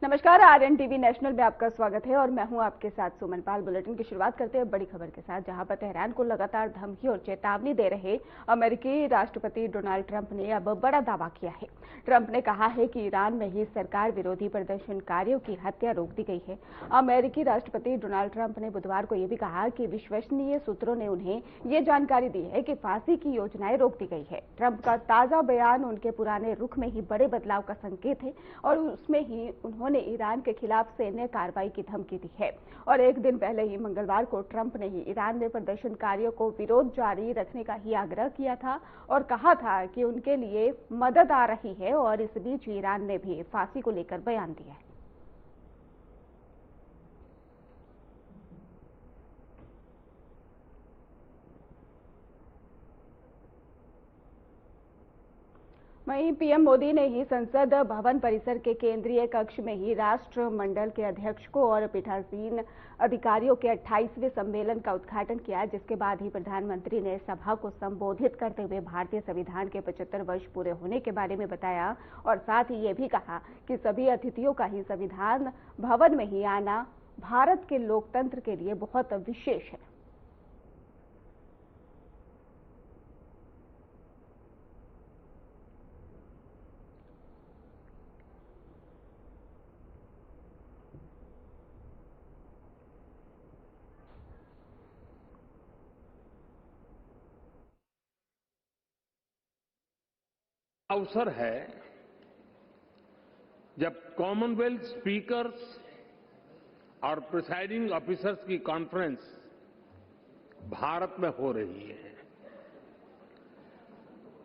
नमस्कार, RN TV national में आपका स्वागत है और मैं हूं आपके साथ सुमन पाल। बुलेटिन की शुरुआत करते हैं बड़ी खबर के साथ, जहां पर तेहरान को लगातार धमकी और चेतावनी दे रहे अमेरिकी राष्ट्रपति डोनाल्ड ट्रंप ने अब बड़ा दावा किया है। ट्रंप ने कहा है कि ईरान में ही सरकार विरोधी प्रदर्शनकारियों की हत्या रोक दी गई है। अमेरिकी राष्ट्रपति डोनाल्ड ट्रंप ने बुधवार को यह भी कहा कि विश्वसनीय सूत्रों ने उन्हें ये जानकारी दी है कि फांसी की योजनाएं रोक दी गई है। ट्रंप का ताजा बयान उनके पुराने रुख में ही बड़े बदलाव का संकेत है और उसमें ही उन्होंने ईरान के खिलाफ सैन्य कार्रवाई की धमकी दी है। और एक दिन पहले ही मंगलवार को ट्रंप ने ही ईरान में प्रदर्शनकारियों को विरोध जारी रखने का ही आग्रह किया था और कहा था कि उनके लिए मदद आ रही है। और इस बीच ईरान ने भी फांसी को लेकर बयान दिया है। वहीं पीएम मोदी ने ही संसद भवन परिसर के केंद्रीय कक्ष में ही राष्ट्रमंडल के अध्यक्षों और पीठासीन अधिकारियों के 28वें सम्मेलन का उद्घाटन किया, जिसके बाद ही प्रधानमंत्री ने सभा को संबोधित करते हुए भारतीय संविधान के 75 वर्ष पूरे होने के बारे में बताया और साथ ही ये भी कहा कि सभी अतिथियों का ही संविधान भवन में ही आना भारत के लोकतंत्र के लिए बहुत विशेष है। अवसर है जब कॉमनवेल्थ स्पीकर्स और प्रिसाइडिंग ऑफिसर्स की कॉन्फ्रेंस भारत में हो रही है।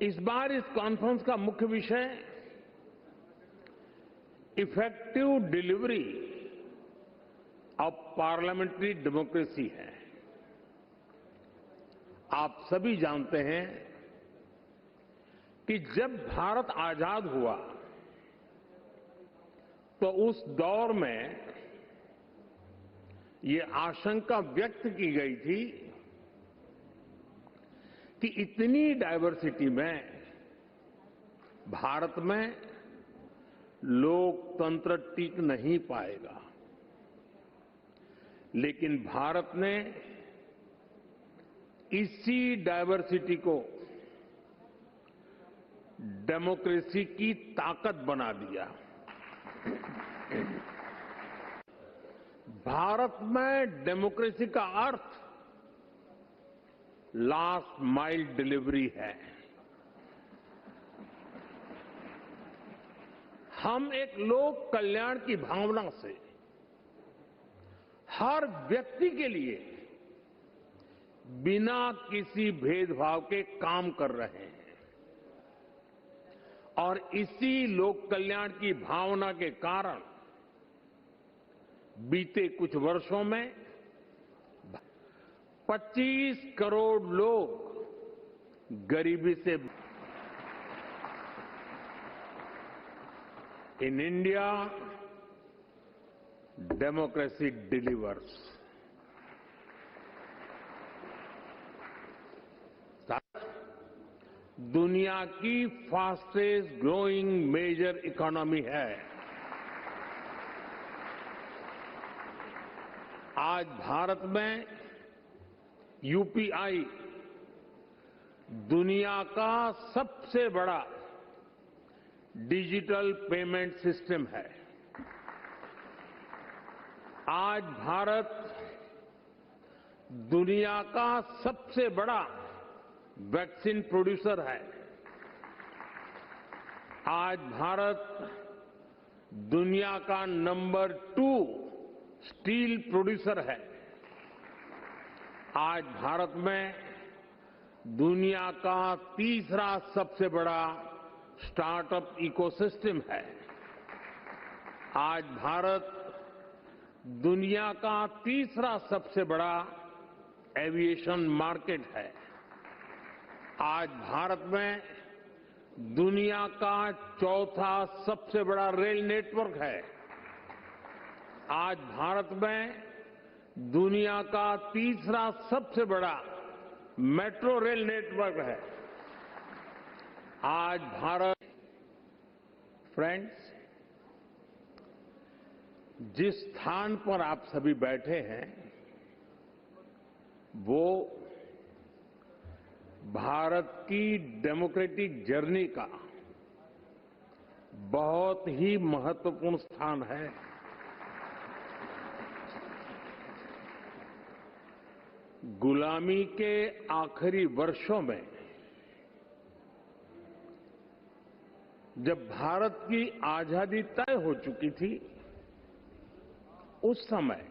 इस बार इस कॉन्फ्रेंस का मुख्य विषय effective delivery of parliamentary democracy है। आप सभी जानते हैं कि जब भारत आजाद हुआ तो उस दौर में ये आशंका व्यक्त की गई थी कि इतनी डायवर्सिटी में भारत में लोकतंत्र टिक नहीं पाएगा। लेकिन भारत ने इसी डायवर्सिटी को डेमोक्रेसी की ताकत बना दिया। भारत में डेमोक्रेसी का अर्थ लास्ट माइल डिलीवरी है। हम एक लोक कल्याण की भावना से हर व्यक्ति के लिए बिना किसी भेदभाव के काम कर रहे हैं और इसी लोक कल्याण की भावना के कारण बीते कुछ वर्षों में 25 करोड़ लोग गरीबी से इन इंडिया डेमोक्रेसी डिलीवर्स। दुनिया की फास्टेस्ट ग्रोइंग मेजर इकोनॉमी है। आज भारत में यूपीआई दुनिया का सबसे बड़ा डिजिटल पेमेंट सिस्टम है। आज भारत दुनिया का सबसे बड़ा वैक्सीन प्रोड्यूसर है। आज भारत दुनिया का नंबर 2 स्टील प्रोड्यूसर है। आज भारत में दुनिया का तीसरा सबसे बड़ा स्टार्टअप इकोसिस्टम है। आज भारत दुनिया का तीसरा सबसे बड़ा एविएशन मार्केट है। आज भारत में दुनिया का चौथा सबसे बड़ा रेल नेटवर्क है। आज भारत में दुनिया का तीसरा सबसे बड़ा मेट्रो रेल नेटवर्क है। आज भारत फ्रेंड्स जिस स्थान पर आप सभी बैठे हैं वो भारत की डेमोक्रेटिक जर्नी का बहुत ही महत्वपूर्ण स्थान है। गुलामी के आखिरी वर्षों में जब भारत की आजादी तय हो चुकी थी, उस समय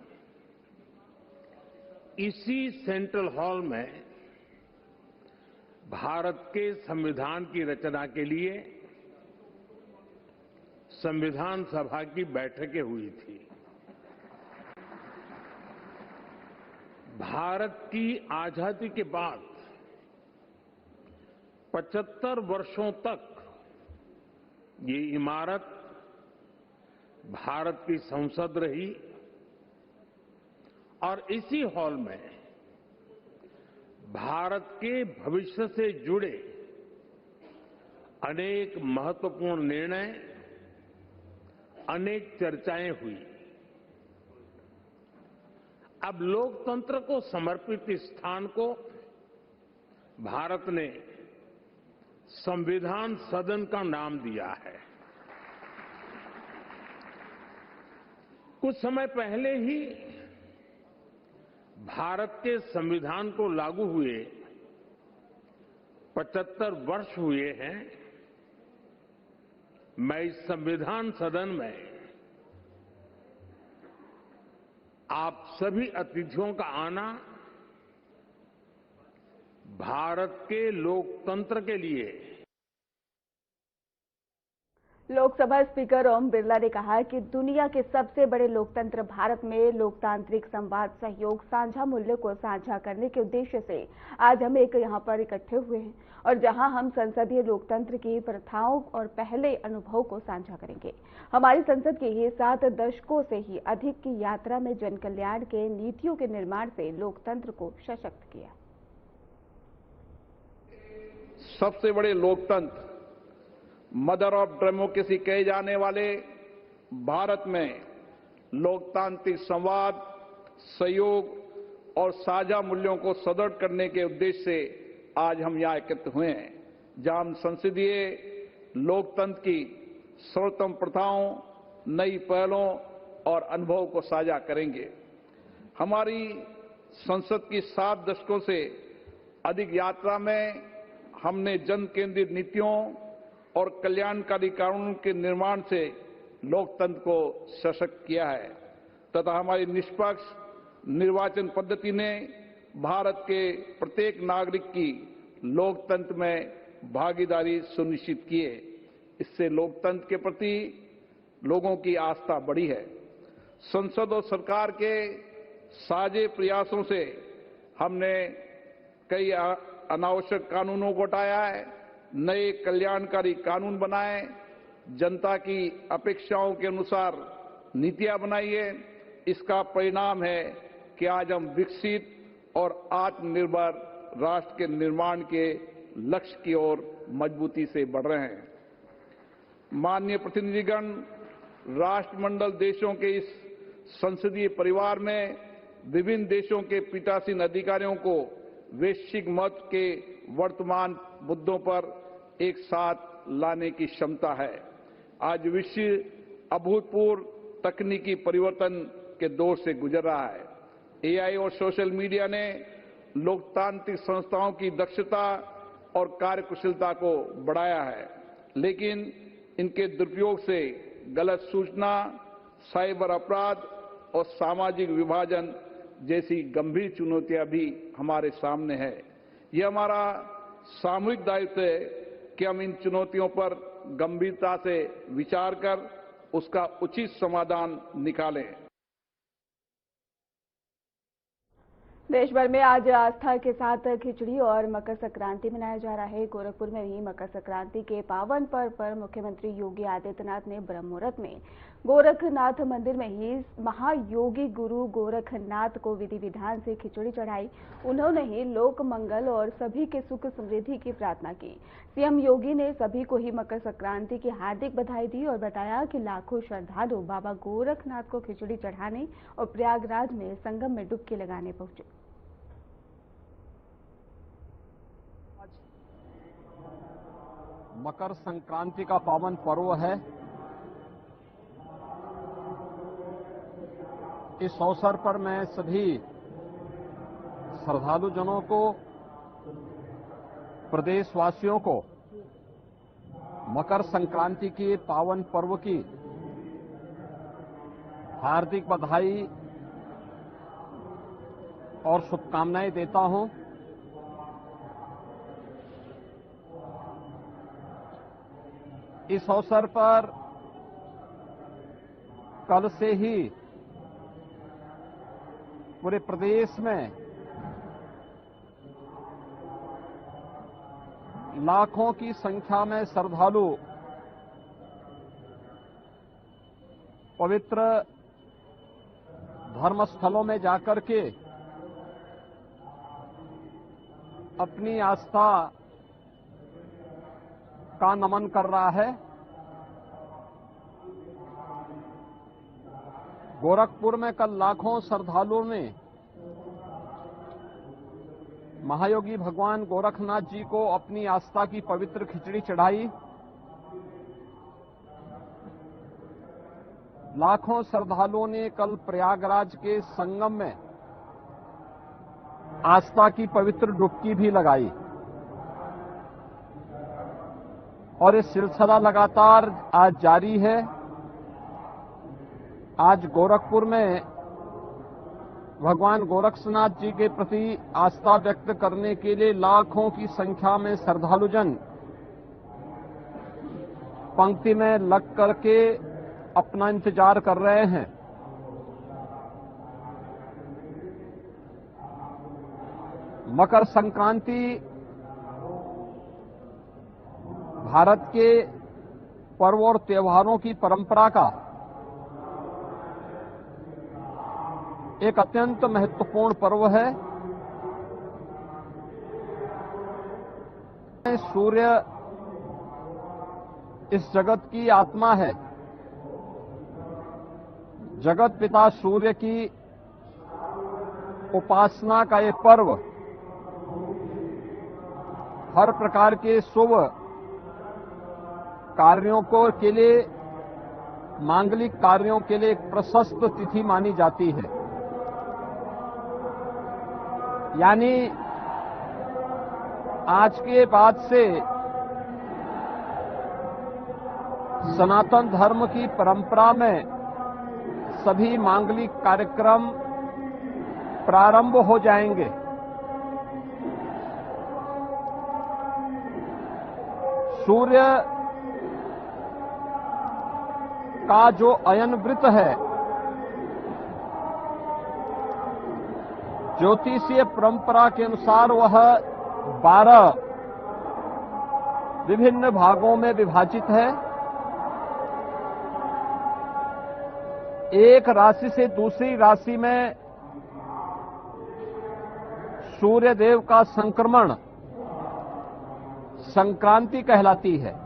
इसी सेंट्रल हॉल में भारत के संविधान की रचना के लिए संविधान सभा की बैठकें हुई थी। भारत की आजादी के बाद 75 वर्षों तक ये इमारत भारत की संसद रही और इसी हॉल में भारत के भविष्य से जुड़े अनेक महत्वपूर्ण निर्णय, अनेक चर्चाएं हुई। अब लोकतंत्र को समर्पित इस स्थान को भारत ने संविधान सदन का नाम दिया है। कुछ समय पहले ही भारत के संविधान को लागू हुए 75 वर्ष हुए हैं। मैं इस संविधान सदन में आप सभी अतिथियों का आना भारत के लोकतंत्र के लिए। लोकसभा स्पीकर ओम बिरला ने कहा कि दुनिया के सबसे बड़े लोकतंत्र भारत में लोकतांत्रिक संवाद, सहयोग, साझा मूल्यों को साझा करने के उद्देश्य से आज हम यहाँ पर इकट्ठे हुए हैं और जहां हम संसदीय लोकतंत्र की प्रथाओं और पहले अनुभव को साझा करेंगे। हमारी संसद की ये 7 दशकों से ही अधिक की यात्रा में जन कल्याण के नीतियों के निर्माण से लोकतंत्र को सशक्त किया। सबसे बड़े लोकतंत्र, मदर ऑफ डेमोक्रेसी कहे जाने वाले भारत में लोकतांत्रिक संवाद, सहयोग और साझा मूल्यों को सुदृढ़ करने के उद्देश्य से आज हम यहाँ एकत्र हुए हैं, जहां हम संसदीय लोकतंत्र की सर्वोत्तम प्रथाओं, नई पहलों और अनुभव को साझा करेंगे। हमारी संसद की 7 दशकों से अधिक यात्रा में हमने जन केंद्रित नीतियों और कल्याणकारी कानूनों के निर्माण से लोकतंत्र को सशक्त किया है तथा हमारी निष्पक्ष निर्वाचन पद्धति ने भारत के प्रत्येक नागरिक की लोकतंत्र में भागीदारी सुनिश्चित की है। इससे लोकतंत्र के प्रति लोगों की आस्था बढ़ी है। संसद और सरकार के साझे प्रयासों से हमने कई अनावश्यक कानूनों को हटाया है, नए कल्याणकारी कानून बनाए, जनता की अपेक्षाओं के अनुसार नीतियां बनाई है। इसका परिणाम है कि आज हम विकसित और आत्मनिर्भर राष्ट्र के निर्माण के लक्ष्य की ओर मजबूती से बढ़ रहे हैं। माननीय प्रतिनिधिगण, राष्ट्रमंडल देशों के इस संसदीय परिवार में विभिन्न देशों के पीठासीन अधिकारियों को वैश्विक महत्व के वर्तमान मुद्दों पर एक साथ लाने की क्षमता है। आज विश्व अभूतपूर्व तकनीकी परिवर्तन के दौर से गुजर रहा है। एआई और सोशल मीडिया ने लोकतांत्रिक संस्थाओं की दक्षता और कार्यकुशलता को बढ़ाया है, लेकिन इनके दुरुपयोग से गलत सूचना, साइबर अपराध और सामाजिक विभाजन जैसी गंभीर चुनौतियां भी हमारे सामने है। यह हमारा सामूहिक दायित्व है कि हम इन चुनौतियों पर गंभीरता से विचार कर उसका उचित समाधान निकालें। देश भर में आज आस्था के साथ खिचड़ी और मकर संक्रांति मनाया जा रहा है। गोरखपुर में भी मकर संक्रांति के पावन पर्व पर मुख्यमंत्री योगी आदित्यनाथ ने ब्रह्म मुहूर्त में गोरखनाथ मंदिर में ही महायोगी गुरु गोरखनाथ को विधि विधान से खिचड़ी चढ़ाई। उन्होंने ही लोक मंगल और सभी के सुख समृद्धि की प्रार्थना की। सीएम योगी ने सभी को ही मकर संक्रांति की हार्दिक बधाई दी और बताया कि लाखों श्रद्धालु बाबा गोरखनाथ को खिचड़ी चढ़ाने और प्रयागराज में संगम में डुबकी लगाने पहुंचे। मकर संक्रांति का पावन पर्व है। इस अवसर पर मैं सभी श्रद्धालुजनों को, प्रदेशवासियों को मकर संक्रांति के पावन पर्व की हार्दिक बधाई और शुभकामनाएं देता हूं। इस अवसर पर कल से ही पूरे प्रदेश में लाखों की संख्या में श्रद्धालु पवित्र धर्मस्थलों में जाकर के अपनी आस्था का नमन कर रहा है। गोरखपुर में कल लाखों श्रद्धालुओं ने महायोगी भगवान गोरखनाथ जी को अपनी आस्था की पवित्र खिचड़ी चढ़ाई। लाखों श्रद्धालुओं ने कल प्रयागराज के संगम में आस्था की पवित्र डुबकी भी लगाई और ये सिलसिला लगातार आज जारी है। आज गोरखपुर में भगवान गोरखनाथ जी के प्रति आस्था व्यक्त करने के लिए लाखों की संख्या में श्रद्धालुजन पंक्ति में लग करके अपना इंतजार कर रहे हैं। मकर संक्रांति भारत के पर्व और त्योहारों की परंपरा का एक अत्यंत महत्वपूर्ण पर्व है। सूर्य इस जगत की आत्मा है। जगत पिता सूर्य की उपासना का ये पर्व हर प्रकार के शुभ कार्यों के लिए, मांगलिक कार्यों के लिए एक प्रशस्त तिथि मानी जाती है। यानी आज के बाद से सनातन धर्म की परंपरा में सभी मांगलिक कार्यक्रम प्रारंभ हो जाएंगे। सूर्य का जो अयन वृत्त है, ज्योतिषीय परंपरा के अनुसार वह 12 विभिन्न भागों में विभाजित है। एक राशि से दूसरी राशि में सूर्य देव का संक्रमण संक्रांति कहलाती है।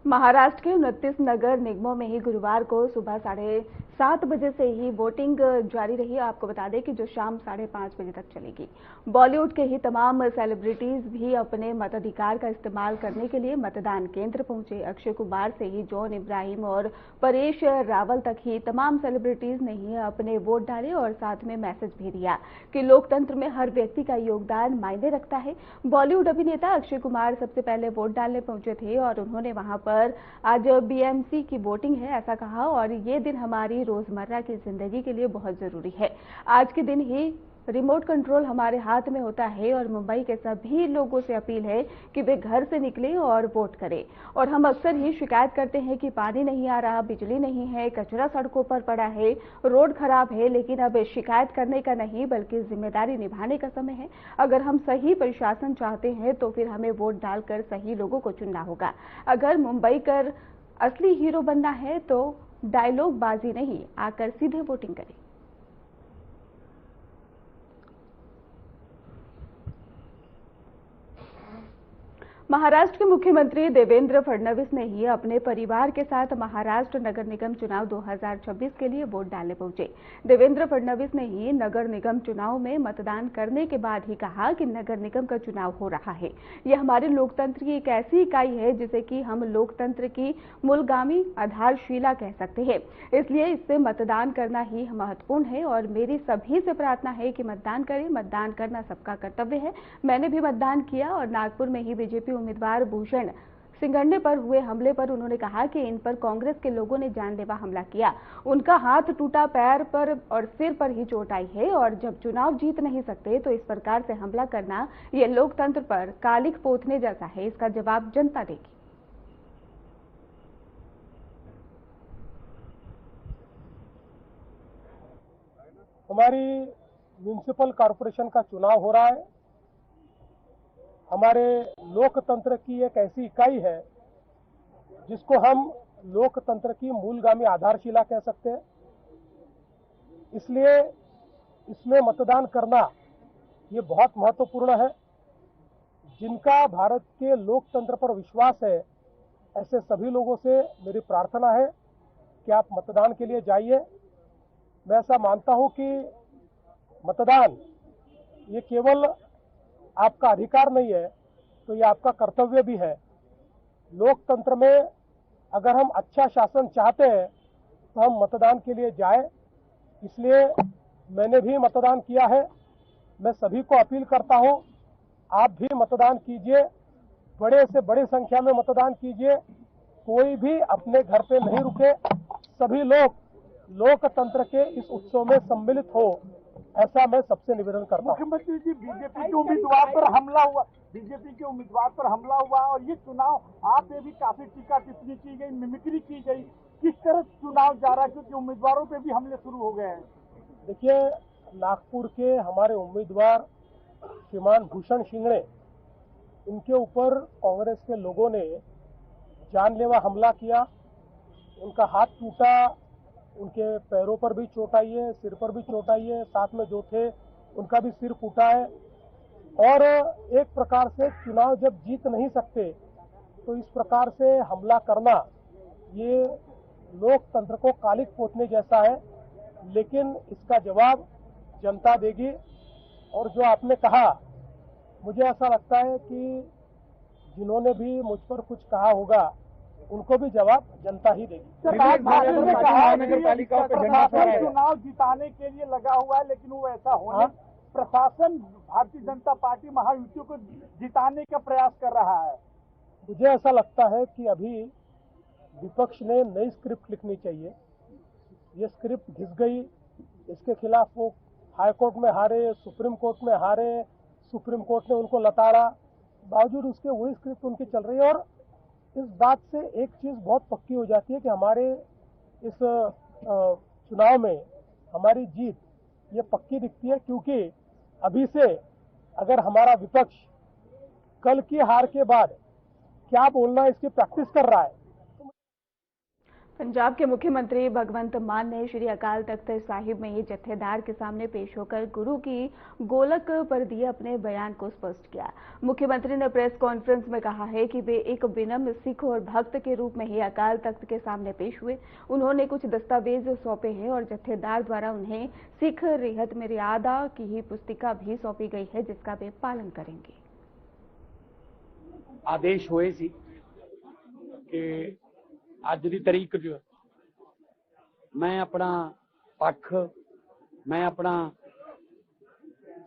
महाराष्ट्र के 29 नगर निगमों में ही गुरुवार को सुबह 7:30 बजे से ही वोटिंग जारी रही। आपको बता दें कि जो शाम 5:30 बजे तक चलेगी। बॉलीवुड के ही तमाम सेलिब्रिटीज भी अपने मताधिकार का इस्तेमाल करने के लिए मतदान केंद्र पहुंचे। अक्षय कुमार से ही जॉन इब्राहिम और परेश रावल तक ही तमाम सेलिब्रिटीज ने ही अपने वोट डाले और साथ में मैसेज भी दिया कि लोकतंत्र में हर व्यक्ति का योगदान मायने रखता है। बॉलीवुड अभिनेता अक्षय कुमार सबसे पहले वोट डालने पहुंचे थे और उन्होंने वहां पर आज बीएमसी की वोटिंग है ऐसा कहा और ये दिन हमारी रोजमर्रा की जिंदगी के लिए बहुत जरूरी है। आज के दिन ही रिमोट कंट्रोल हमारे हाथ में होता है और मुंबई के सभी लोगों से अपील है कि वे घर से निकलें और वोट करें। और हम अक्सर ही शिकायत करते हैं कि पानी नहीं आ रहा, बिजली नहीं है, कचरा सड़कों पर पड़ा है, रोड खराब है, लेकिन अब शिकायत करने का नहीं बल्कि जिम्मेदारी निभाने का समय है। अगर हम सही प्रशासन चाहते हैं तो फिर हमें वोट डालकर सही लोगों को चुनना होगा। अगर मुंबई कर असली हीरो बनना है तो डायलॉग बाजी नहीं, आकर सीधे वोटिंग करें। महाराष्ट्र के मुख्यमंत्री देवेंद्र फडणवीस ने ही अपने परिवार के साथ महाराष्ट्र नगर निगम चुनाव 2026 के लिए वोट डालने पहुंचे। देवेंद्र फडणवीस ने ही नगर निगम चुनाव में मतदान करने के बाद ही कहा कि नगर निगम का चुनाव हो रहा है। यह हमारे लोकतंत्र की एक ऐसी इकाई है जिसे कि हम लोकतंत्र की मूलगामी आधारशिला कह सकते हैं। इसलिए इससे मतदान करना ही महत्वपूर्ण है और मेरी सभी से प्रार्थना है कि मतदान करें। मतदान करना सबका कर्तव्य है। मैंने भी मतदान किया और नागपुर में ही बीजेपी उम्मीदवार भूषण सिंघण्णे पर हुए हमले पर उन्होंने कहा कि इन पर कांग्रेस के लोगों ने जानलेवा हमला किया। उनका हाथ टूटा, पैर पर और सिर पर ही चोट आई है और जब चुनाव जीत नहीं सकते तो इस प्रकार से हमला करना ये लोकतंत्र पर कालिख पोतने जैसा है। इसका जवाब जनता देगी। हमारी म्युनिसिपल कॉरपोरेशन का चुनाव हो रहा है। हमारे लोकतंत्र की एक ऐसी इकाई है जिसको हम लोकतंत्र की मूलगामी आधारशिला कह सकते हैं। इसलिए इसमें मतदान करना ये बहुत महत्वपूर्ण है। जिनका भारत के लोकतंत्र पर विश्वास है, ऐसे सभी लोगों से मेरी प्रार्थना है कि आप मतदान के लिए जाइए। मैं ऐसा मानता हूं कि मतदान ये केवल आपका अधिकार नहीं है, तो ये आपका कर्तव्य भी है। लोकतंत्र में अगर हम अच्छा शासन चाहते हैं तो हम मतदान के लिए जाएं। इसलिए मैंने भी मतदान किया है। मैं सभी को अपील करता हूं, आप भी मतदान कीजिए, बड़े से बड़ी संख्या में मतदान कीजिए। कोई भी अपने घर पे नहीं रुके, सभी लोग लोकतंत्र के इस उत्सव में सम्मिलित हो, ऐसा मैं सबसे निवेदन करता हूं। मुख्यमंत्री जी, बीजेपी के उम्मीदवार पर हमला हुआ, और ये चुनाव आप पे भी काफी टीका टिप्पणी की गई, मिमिक्री की गई। किस तरह चुनाव जा रहा है, क्योंकि उम्मीदवारों पे भी हमले शुरू हो गए हैं। देखिए, नागपुर के हमारे उम्मीदवार श्रीमान भूषण सिंघण्णे, इनके ऊपर कांग्रेस के लोगों ने जानलेवा हमला किया। उनका हाथ टूटा, उनके पैरों पर भी चोट आई है, सिर पर भी चोट आई है, साथ में जो थे उनका भी सिर फूटा है। और एक प्रकार से चुनाव जब जीत नहीं सकते तो इस प्रकार से हमला करना ये लोकतंत्र को कालिख पोतने जैसा है। लेकिन इसका जवाब जनता देगी। और जो आपने कहा, मुझे ऐसा लगता है कि जिन्होंने भी मुझ पर कुछ कहा होगा उनको भी जवाब जनता ही देगी। चुनाव जिताने के लिए लगा हुआ है, लेकिन वो ऐसा होने प्रशासन भारतीय जनता पार्टी महायुति को जिताने का प्रयास कर रहा है। मुझे ऐसा लगता है कि अभी विपक्ष ने नई स्क्रिप्ट लिखनी चाहिए। ये स्क्रिप्ट घिस गई, इसके खिलाफ वो हाईकोर्ट में हारे, सुप्रीम कोर्ट में हारे, सुप्रीम कोर्ट ने उनको लताड़ा, बावजूद उसके वही स्क्रिप्ट उनकी चल रही है। और इस बात से एक चीज बहुत पक्की हो जाती है कि हमारे इस चुनाव में हमारी जीत ये पक्की दिखती है, क्योंकि अभी से अगर हमारा विपक्ष कल की हार के बाद क्या बोलना इसकी प्रैक्टिस कर रहा है। पंजाब के मुख्यमंत्री भगवंत मान ने श्री अकाल तख्त साहिब में ही जत्थेदार के सामने पेश होकर गुरु की गोलक पर दिए अपने बयान को स्पष्ट किया। मुख्यमंत्री ने प्रेस कॉन्फ्रेंस में कहा है कि वे एक विनम्र सिख और भक्त के रूप में ही अकाल तख्त के सामने पेश हुए। उन्होंने कुछ दस्तावेज सौंपे हैं और जत्थेदार द्वारा उन्हें सिख रिहत मर्यादा की ही पुस्तिका भी सौंपी गई है, जिसका वे पालन करेंगे। आदेश हुए सी कि ਅੱਜ ਦੀ ਤਰੀਕ 'ਚ ਮੈਂ ਆਪਣਾ ਪੱਖ, ਮੈਂ ਆਪਣਾ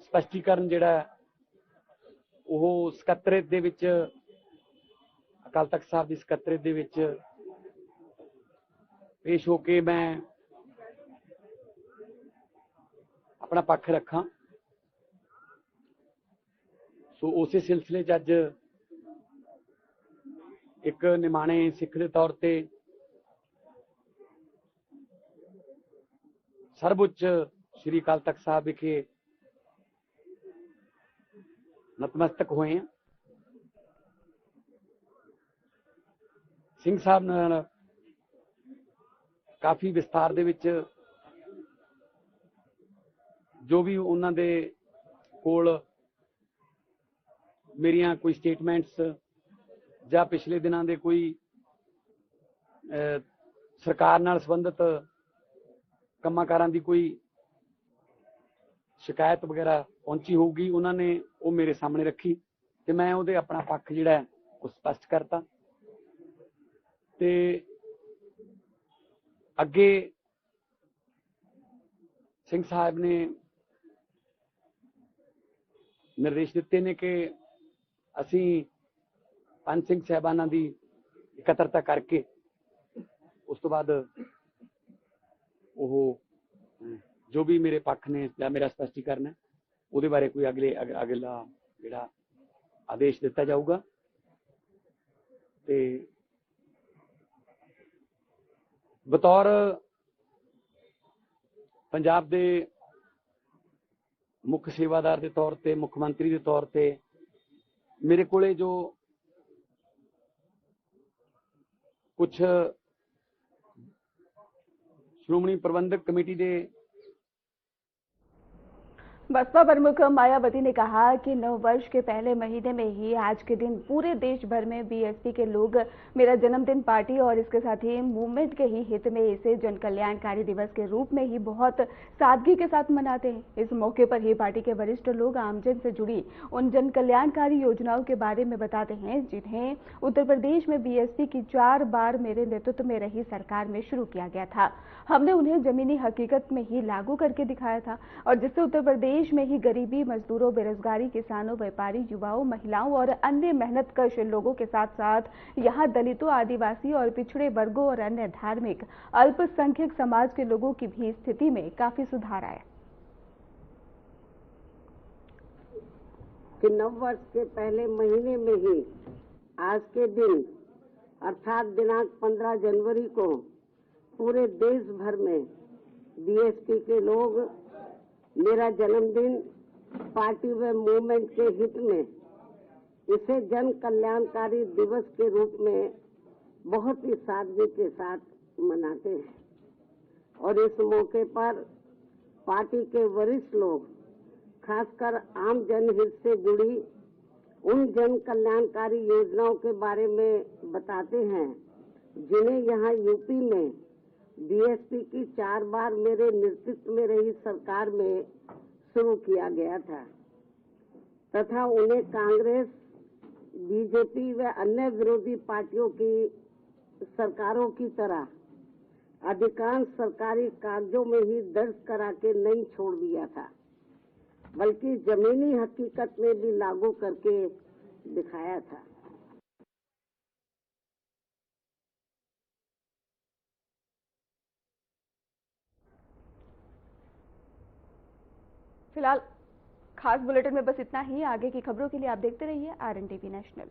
ਸਪਸ਼ਟੀਕਰਨ ਜਿਹੜਾ ਉਹ ਸਕੱਤਰੇਤ ਦੇ ਵਿੱਚ, ਅਕਾਲ ਤਖਤ ਸਾਹਿਬ ਦੀ ਸਕੱਤਰੇਤ ਦੇ ਵਿੱਚ ਪੇਸ਼ ਹੋ ਕੇ ਮੈਂ ਆਪਣਾ ਪੱਖ ਰੱਖਾਂ। ਸੋ ਉਸੇ ਸਿਲਸਿਲੇ 'ਚ ਅੱਜ ਇੱਕ ਨਿਮਾਣੇ ਸਿੱਖ ਦੇ ਤੌਰ ਤੇ ਸਰਵਉੱਚ ਸ੍ਰੀ ਅਕਾਲ ਤਖਤ ਸਾਹਿਬ ਵਿਖੇ ਨਤਮਸਤਕ ਹੋਏ ਹਾਂ। ਸਿੰਘ ਸਾਹਿਬ ਨਾਲ ਕਾਫੀ ਵਿਸਤਾਰ ਦੇ ਵਿੱਚ ਜੋ ਵੀ ਉਹਨਾਂ ਦੇ ਕੋਲ ਮੇਰੀਆਂ ਕੋਈ ਸਟੇਟਮੈਂਟਸ ਜਾਂ ਪਿਛਲੇ ਦਿਨਾਂ ਦੇ ਕੋਈ ਸਰਕਾਰ ਨਾਲ ਸੰਬੰਧਿਤ ਕੰਮਾਂ ਕਾਰਾਂ ਦੀ ਕੋਈ ਸ਼ਿਕਾਇਤ ਵਗੈਰਾ ਪਹੁੰਚੀ ਹੋਊਗੀ, ਉਹਨਾਂ ਨੇ ਉਹ ਮੇਰੇ ਸਾਹਮਣੇ ਰੱਖੀ ਤੇ ਮੈਂ ਉਹਦੇ ਆਪਣਾ ਪੱਖ ਜਿਹੜਾ ਉਹ ਸਪਸ਼ਟ ਕਰਤਾ। ਤੇ ਅੱਗੇ ਸਿੰਘ ਸਾਹਿਬ ਨੇ ਨਿਰਦੇਸ਼ ਦਿੱਤੇ ਨੇ ਕਿ ਅਸੀਂ ਪੰਜ ਸਿੰਘ ਸਾਹਿਬਾਨਾਂ ਦੀ ਇਕੱਤਰਤਾ ਕਰਕੇ ਉਸ ਤੋਂ ਬਾਅਦ ਉਹ ਜੋ ਵੀ ਮੇਰੇ ਪੱਖ ਨੇ ਜਾਂ ਮੇਰਾ ਸਪਸ਼ਟੀਕਰਨ ਹੈ ਉਹਦੇ ਬਾਰੇ ਕੋਈ ਅਗਲਾ ਜਿਹੜਾ ਆਦੇਸ਼ ਦਿੱਤਾ ਜਾਊਗਾ। ਤੇ ਬਤੌਰ ਪੰਜਾਬ ਦੇ ਮੁੱਖ ਸੇਵਾਦਾਰ ਦੇ ਤੌਰ ਤੇ, ਮੁੱਖ ਮੰਤਰੀ ਦੇ ਤੌਰ ਤੇ ਮੇਰੇ ਕੋਲੇ ਜੋ ਕੁਝ श्रोमणी प्रबंधक कमेटी दे बसपा प्रमुख मायावती ने कहा कि नव वर्ष के पहले महीने में ही आज के दिन पूरे देश भर में बीएसपी के लोग मेरा जन्मदिन पार्टी और इसके साथ ही मूवमेंट के ही हित में इसे जन कल्याणकारी दिवस के रूप में ही बहुत सादगी के साथ मनाते हैं। इस मौके पर ही पार्टी के वरिष्ठ लोग आमजन से जुड़ी उन जन कल्याणकारी योजनाओं के बारे में बताते हैं जिन्हें उत्तर प्रदेश में बीएसपी की 4 बार मेरे नेतृत्व में रही सरकार में शुरू किया गया था। हमने उन्हें जमीनी हकीकत में ही लागू करके दिखाया था और जिससे उत्तर प्रदेश में ही गरीबी, मजदूरों, बेरोजगारी, किसानों, व्यापारी, युवाओं, महिलाओं और अन्य मेहनतकश लोगों के साथ साथ यहां दलितों, आदिवासी और पिछड़े वर्गों और अन्य धार्मिक अल्पसंख्यक समाज के लोगों की भी स्थिति में काफी सुधार आया। कि नव वर्ष के पहले महीने में ही आज के दिन अर्थात दिनांक 15 जनवरी को पूरे देश भर में बीएसपी के लोग मेरा जन्मदिन पार्टी व मूवमेंट के हित में इसे जन कल्याणकारी दिवस के रूप में बहुत ही सादगी के साथ मनाते हैं और इस मौके पर पार्टी के वरिष्ठ लोग खासकर आम जनहित से जुड़ी उन जन कल्याणकारी योजनाओं के बारे में बताते हैं जिन्हें यहाँ यूपी में बीएसपी की 4 बार मेरे नेतृत्व में रही सरकार में शुरू किया गया था तथा उन्हें कांग्रेस, बीजेपी व अन्य विरोधी पार्टियों की सरकारों की तरह अधिकांश सरकारी कागजों में ही दर्ज करा के नहीं छोड़ दिया था, बल्कि जमीनी हकीकत में भी लागू करके दिखाया था। फिलहाल खास बुलेटिन में बस इतना ही। आगे की खबरों के लिए आप देखते रहिए RNTV नेशनल।